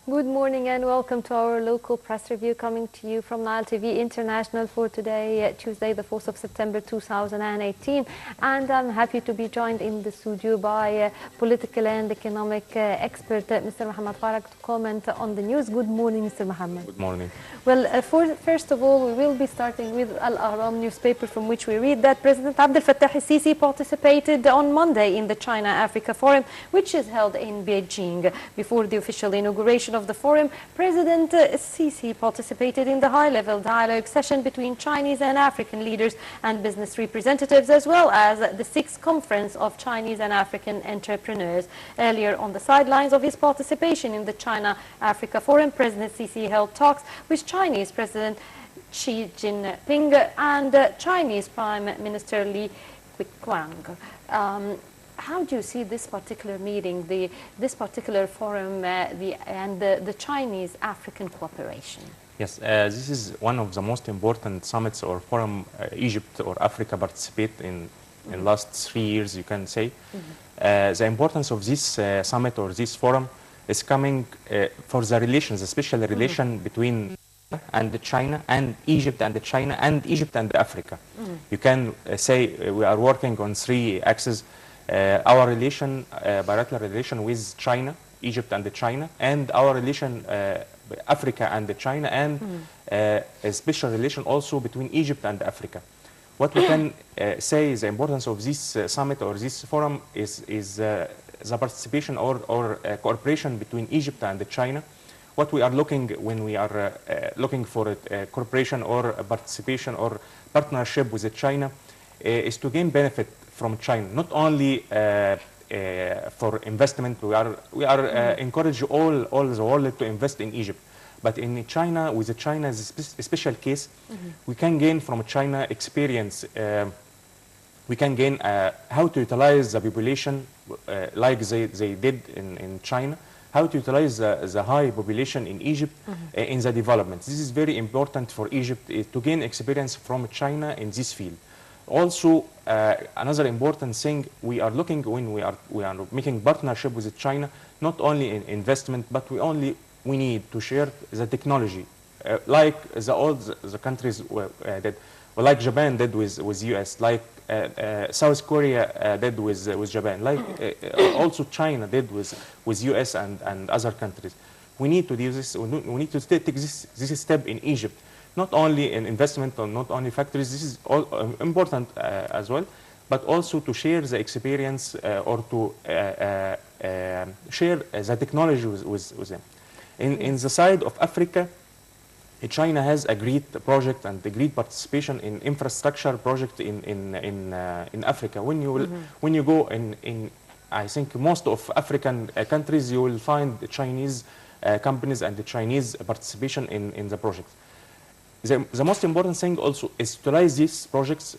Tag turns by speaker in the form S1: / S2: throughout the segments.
S1: Good morning and welcome to our local press review coming to you from Nile TV International for today, Tuesday, the 4th of September 2018. And I'm happy to be joined in the studio by political and economic expert, Mr. Mohammed Farag, to comment on the news. Good morning, Mr. Mohammed.
S2: Good morning.
S1: Well, first of all, we will be starting with Al-Ahram newspaper, from which we read that President Abdel Fattah al-Sisi participated on Monday in the China-Africa Forum, which is held in Beijing. Before the official inauguration of the forum, President Sisi participated in the high-level dialogue session between Chinese and African leaders and business representatives, as well as the 6th Conference of Chinese and African Entrepreneurs. Earlier, on the sidelines of his participation in the China-Africa Forum, President Sisi held talks with Chinese President Xi Jinping and Chinese Prime Minister Li Keqiang. How do you see this particular meeting, this particular forum, and the Chinese-African cooperation?
S2: Yes, this is one of the most important summits or forum Egypt or Africa participate in last 3 years, you can say. The importance of this summit or this forum is coming for the relations, especially the relation between and China and Egypt and China and Egypt and Africa. You can say we are working on 3 axes. Our relation, bilateral relation with China, Egypt and China, and our relation Africa and China, and a special relation also between Egypt and Africa. What we can say is the importance of this summit or this forum is the participation or cooperation between Egypt and China. What we are looking when we are looking for a cooperation or a participation or partnership with China is to gain benefit from China, not only for investment. We are encourage all the world to invest in Egypt, but in China, with China is a special case. We can gain from China experience. We can gain how to utilize the population like they did in China, how to utilize the high population in Egypt in the development. This is very important for Egypt to gain experience from China in this field. Also, another important thing we are looking when we are making partnership with China, not only in investment, but we need to share the technology, like the countries that, like Japan did with US, like South Korea did with Japan, like also China did with US and other countries. We need to do this. We need to take this step in Egypt. Not only in investment or not only factories, this is all important as well, but also to share the experience or to share the technology with them. In the side of Africa, China has a great project and a great participation in infrastructure project in Africa. When you go in I think most of African countries, you will find Chinese companies and the Chinese participation in the project. The most important thing also is to utilize these projects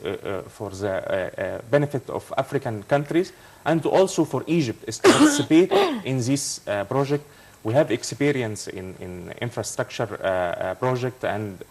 S2: for the benefit of African countries, and also for Egypt is to participate in this project. We have experience in infrastructure project and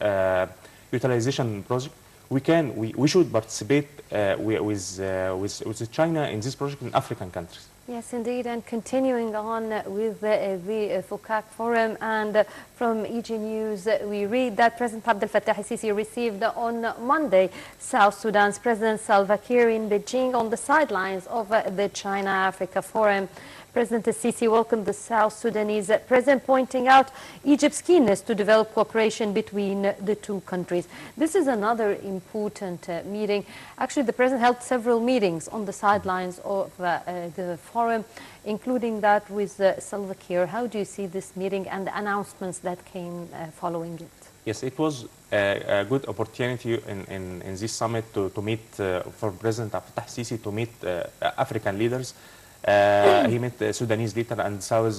S2: utilization project. We should participate with China in this project in African countries.
S1: Yes, indeed, and continuing on with the FOCAC Forum, and from EG News, we read that President Abdel Fattah al-Sisi received on Monday South Sudan's President Salva Kiir in Beijing on the sidelines of the China-Africa Forum. President al-Sisi welcomed the South Sudanese president, pointing out Egypt's keenness to develop cooperation between the two countries. This is another important meeting. Actually, the president held several meetings on the sidelines of the forum, including that with Salva Kiir. How do you see this meeting and the announcements that came following it?
S2: Yes, it was a good opportunity in this summit to meet, for President Abdel Fattah al-Sisi to meet African leaders. He met the Sudanese leader and South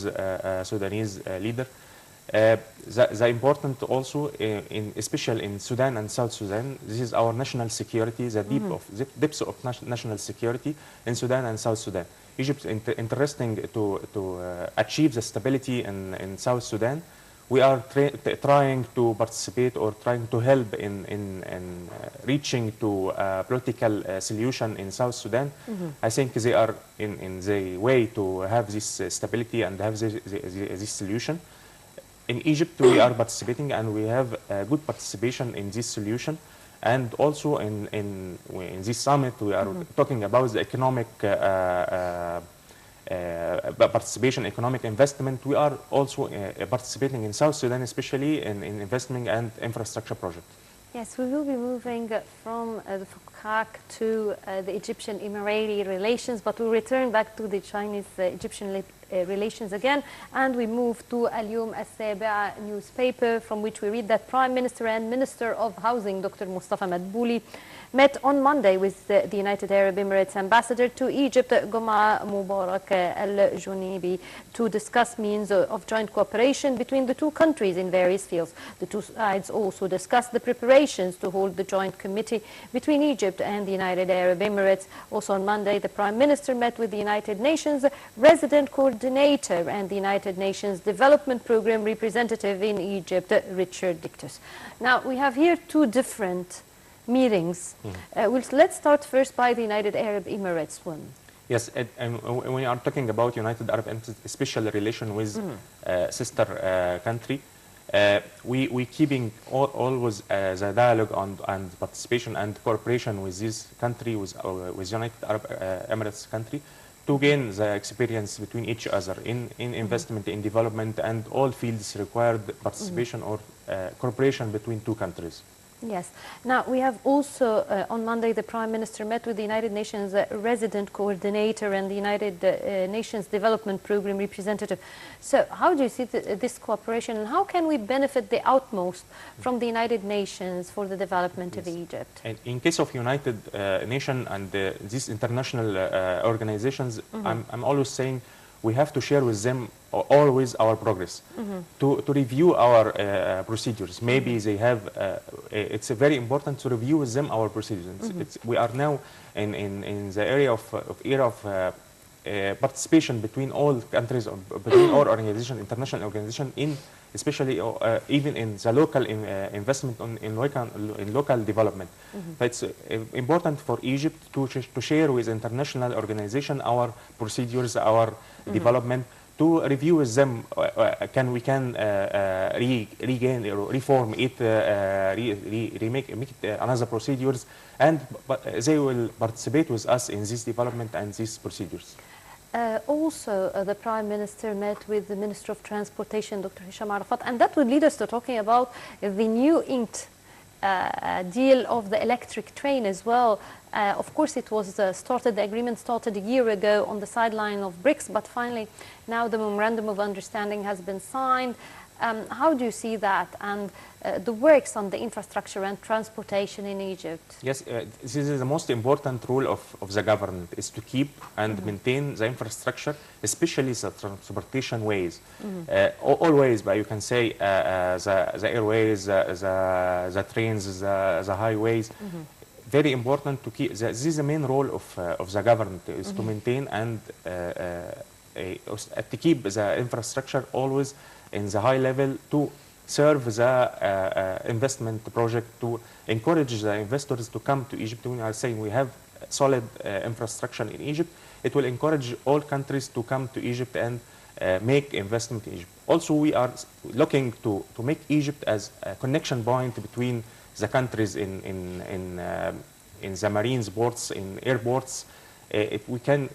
S2: Sudanese leader. The important also, especially in Sudan and South Sudan, this is our national security, the depths of national security in Sudan and South Sudan. Egypt is interesting to achieve the stability in South Sudan. We are trying to participate or trying to help in reaching to a political solution in South Sudan. I think they are in the way to have this stability and have this solution. in Egypt, we are participating, and we have good participation in this solution. And also in this summit, we are talking about the economic participation, economic investment. We are also participating in South Sudan, especially in investment and infrastructure projects.
S1: Yes, we will be moving from the Fukak to the Egyptian-Emirati relations, but we'll return back to the Chinese-Egyptian relations again, and we move to Al-Yom Al-Sabi'a newspaper, from which we read that Prime Minister and Minister of Housing, Dr. Mustafa Madbouli, met on Monday with the United Arab Emirates ambassador to Egypt, Goma Mubarak Al-Junibi, to discuss means of joint cooperation between the two countries in various fields. The two sides also discussed the preparations to hold the joint committee between Egypt and the United Arab Emirates. Also on Monday, the Prime Minister met with the United Nations resident coordinator and the United Nations Development Programme representative in Egypt, Richard Dictus. Now, we have here two different meetings. Let's start first by the United Arab Emirates one.
S2: Yes, and when we are talking about United Arab Emirates, special relation with sister country, we keeping always the dialogue and participation and cooperation with this country, with United Arab Emirates country, to gain the experience between each other in investment, in development, and all fields required participation or cooperation between two countries.
S1: Yes. Now, we have also, on Monday, the Prime Minister met with the United Nations resident coordinator and the United Nations Development Programme representative. So how do you see this cooperation, and how can we benefit the utmost from the United Nations for the development of Egypt?
S2: And in case of United Nations and these international organizations, I'm always saying we have to share with them always our progress, to review our procedures. Maybe they have, it's very important to review with them our procedures. We are now in the area of participation between all countries, between all organizations, international organizations, in especially even in the local investment in local development. It's important for Egypt to share with international organizations our procedures, our development, to review with them. We can regain or reform it, make it another procedures, and they will participate with us in this development and these procedures.
S1: Also, the Prime Minister met with the Minister of Transportation, Dr. Hisham Arafat, and that would lead us to talking about the new inked deal of the electric train as well. Of course, it was the agreement started a year ago on the sideline of BRICS, but finally now the memorandum of understanding has been signed. How do you see that, and the works on the infrastructure and transportation in Egypt?
S2: Yes, this is the most important role of the government, is to keep and maintain the infrastructure, especially the transportation ways. All ways, but you can say the airways, the trains, the highways. Very important to keep. This is the main role of the government, is to maintain and to keep the infrastructure always in the high level, to serve the investment project, to encourage the investors to come to Egypt. When I say we have solid infrastructure in Egypt, it will encourage all countries to come to Egypt and make investment in Egypt. Also, we are looking to make Egypt as a connection point between the countries in the marine ports, in airports. If we can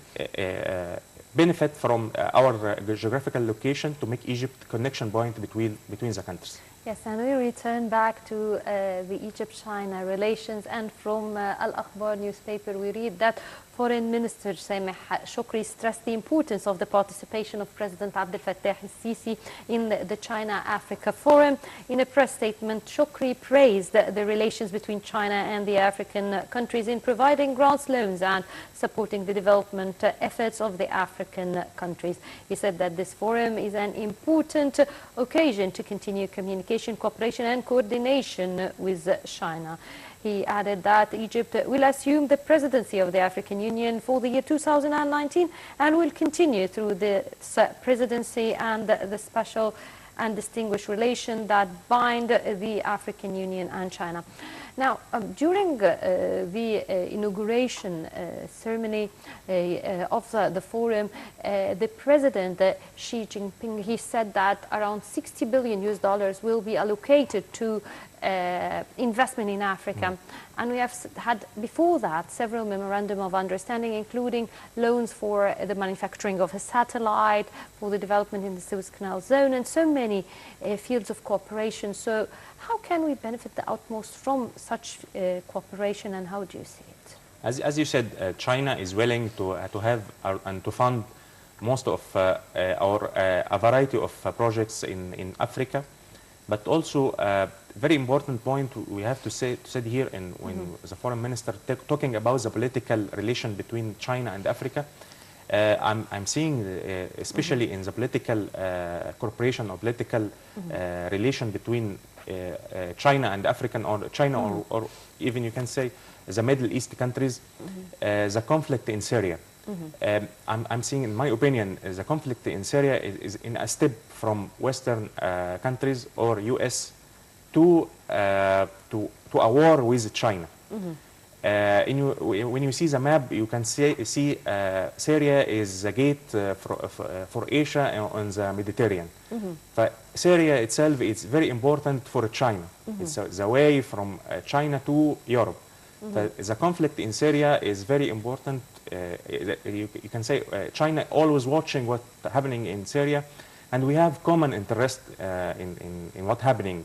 S2: benefit from our geographical location to make Egypt connection point between the countries.
S1: Yes, and we return back to the Egypt-China relations, and from Al-Akhbar newspaper we read that Foreign Minister Sameh Shukri stressed the importance of the participation of President Abdel Fattah al-Sisi in the China-Africa Forum. In a press statement, Shukri praised the relations between China and the African countries in providing grants, loans, and supporting the development efforts of the African countries. He said that this forum is an important occasion to continue communication, cooperation, and coordination with China. He added that Egypt will assume the presidency of the African Union for the year 2019 and will continue through the presidency and the special and distinguished relation that bind the African Union and China. Now, during the inauguration ceremony of the forum, the president, Xi Jinping, he said that around $60 billion will be allocated to investment in Africa. And we have had before that several memorandum of understanding, including loans for the manufacturing of a satellite, for the development in the Suez Canal zone, and so many fields of cooperation. So how can we benefit the utmost from such cooperation, and how do you see it?
S2: As you said, China is willing to have and to fund most of a variety of projects in Africa, but also very important point we have to say here, when the foreign minister talking about the political relation between China and Africa, I'm seeing, especially in the political cooperation or political relation between China and African, or China, or even you can say the Middle East countries, the conflict in Syria. I'm seeing, in my opinion, the conflict in Syria is in a step from Western countries or U.S. to a war with China. When you see the map, you can see Syria is the gate for Asia on the Mediterranean. But Syria itself is very important for China. It's the way from China to Europe. The conflict in Syria is very important. You can say China always watching what's happening in Syria, and we have common interest in what's happening.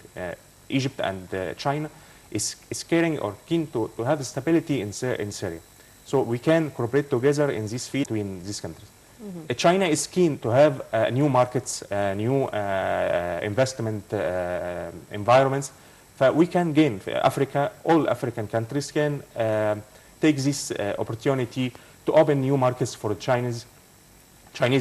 S2: Egypt and China is caring or keen to have stability in Syria. So we can cooperate together in this field between these countries. China is keen to have new markets, new investment environments. We can gain. Africa, all African countries can take this opportunity to open new markets for Chinese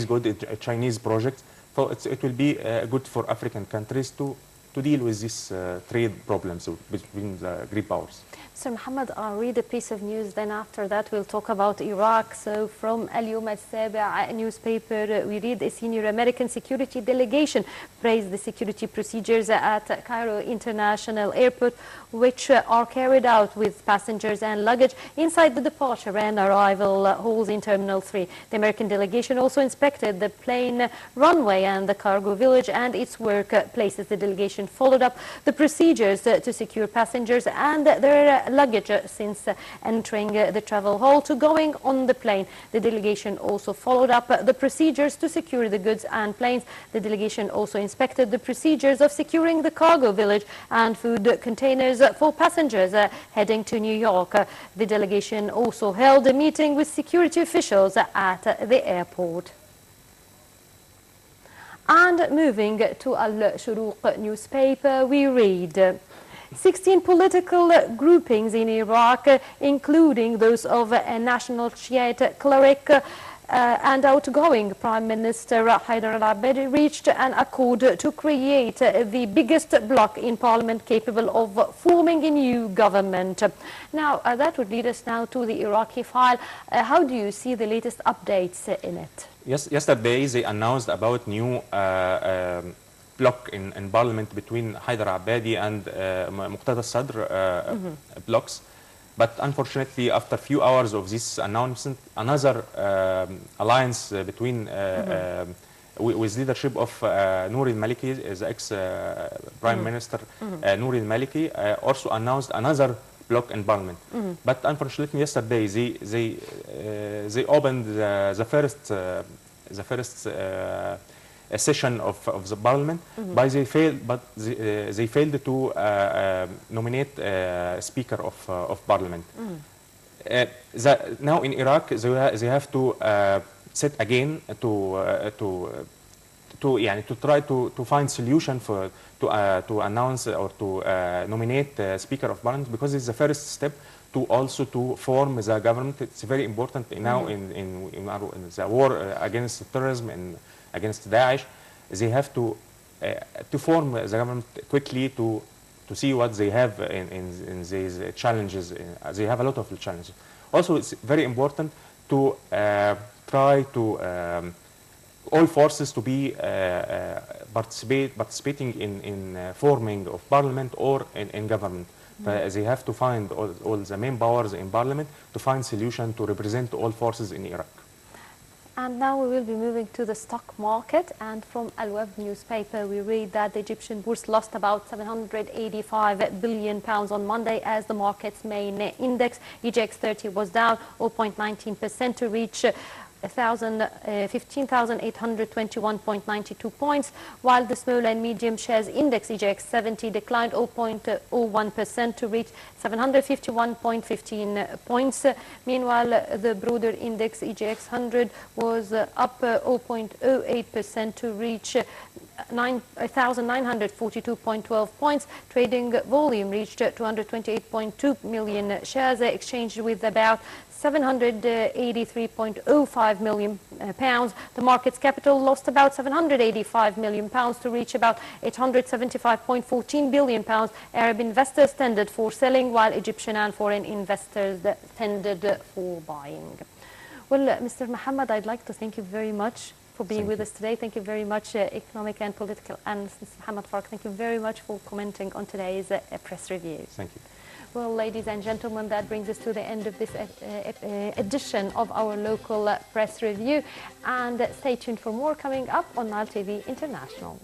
S2: good, Chinese projects. So it will be good for African countries to deal with these trade problems between the great powers.
S1: Sir Mohammed, I'll read a piece of news, then after that we'll talk about Iraq. So from Al-Yawm Al-Sabi' newspaper, we read a senior American security delegation praised the security procedures at Cairo International Airport, which are carried out with passengers and luggage inside the departure and arrival halls in Terminal 3. The American delegation also inspected the plane runway and the cargo village and its workplaces. The delegation followed up the procedures to secure passengers and their luggage since entering the travel hall to going on the plane. The delegation also followed up the procedures to secure the goods and planes. The delegation also inspected the procedures of securing the cargo village and food containers for passengers heading to New York. The delegation also held a meeting with security officials at the airport. And moving to Al-Shuruq newspaper, we read 16 political groupings in Iraq, including those of a national Shiite cleric and outgoing Prime Minister Haider al-Abadi, reached an accord to create the biggest bloc in parliament capable of forming a new government. Now, that would lead us now to the Iraqi file. How do you see the latest updates in it?
S2: Yes, yesterday they announced about new bloc in parliament between Haider al-Abadi and Muqtada al-Sadr blocs. But unfortunately, after a few hours of this announcement, another alliance between with leadership of Nour al-Maliki, the ex-Prime Minister Nour al-Maliki, also announced another bloc in parliament. But unfortunately, yesterday they opened the first session of the parliament, but they failed to nominate a speaker of parliament. Now in Iraq, they have to sit again to try to find solution to announce or to nominate a speaker of parliament, because it's the first step to also to form the government. It's very important now in the war against terrorism and against Daesh. They have to form the government quickly to see what they have in these challenges. They have a lot of challenges. Also, it's very important to try to all forces to be participating in forming of parliament or in government, They have to find all the main powers in parliament to find solution to represent all forces in Iraq.
S1: And now we will be moving to the stock market, and from Al-Web newspaper we read that the Egyptian bourse lost about 785 billion pounds on Monday as the market's main index, EGX 30, was down 0.19% to reach 15,821.92 points, while the small and medium shares index EGX 70 declined 0.01% to reach 751.15 points. Meanwhile, the broader index EGX 100 was up 0.08% to reach 1,942.12 points. Trading volume reached 228.2 million shares, exchanged with about 783.05 million pounds. The market's capital lost about 785 million pounds to reach about 875.14 billion pounds. Arab investors tended for selling, while Egyptian and foreign investors tended for buying. Well, Mr. Mohammed, I'd like to thank you very much for being with us today. Thank you very much, economic and political analyst Mr. Mohammed Fark. Thank you very much for commenting on today's press review.
S2: Thank you.
S1: Well, ladies and gentlemen, that brings us to the end of this edition of our local press review. And stay tuned for more coming up on Nile TV International.